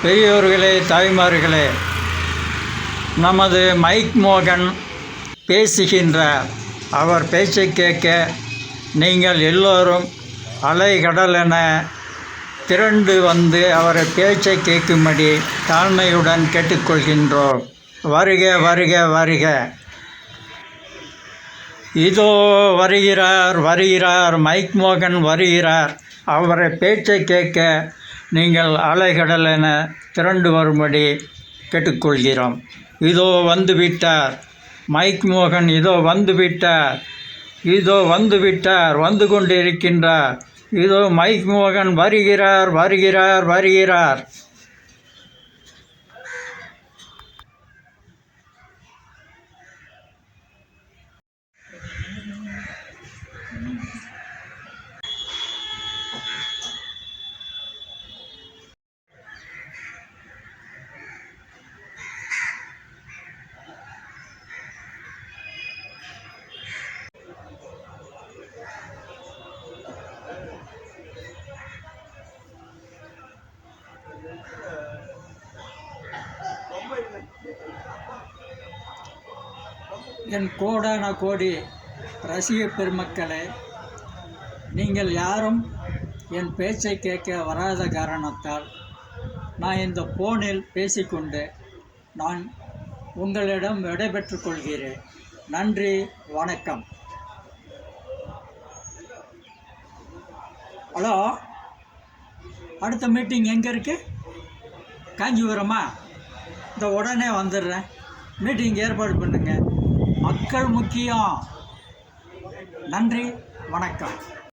பெரியோர்களே, தாய்மார்களே, நமது மைக் மோகன் பேசுகின்றார். அவர் பேச்சை கேட்க நீங்கள் எல்லோரும் அலைகடலென திரண்டு வந்து அவரை பேச்சை கேட்கும்படி தாழ்மையுடன் கேட்டுக்கொள்கின்றோம். வருக வருக வருக. இதோ வருகிறார் மைக் மோகன் வருகிறார். அவரை பேச்சை கேட்க நீங்கள் அலைகடலென திரண்டு வரும்படி கேட்டுக்கொள்கிறோம். இதோ வந்துவிட்டார் மைக் மோகன். இதோ வந்துவிட்டார். வந்து கொண்டிருக்கின்றார். இதோ மைக் மோகன் வருகிறார். என் கோடான கோடி ரசிக பெருமக்களே, நீங்கள் யாரும் என் பேச்சை கேட்க வராத காரணத்தால் நான் இந்த ஃபோனில் பேசிக்கொண்டு நான் உங்களிடம் விடைபெற்றுக் கொள்கிறேன். நன்றி, வணக்கம். ஹலோ, அடுத்த மீட்டிங் எங்கே இருக்குது? காஞ்சிபுரமா? இந்த உடனே வந்துடுறேன். மீட்டிங் ஏற்பாடு பண்ணுங்கள். மக்கள் முக்கியம். நன்றி, வணக்கம்.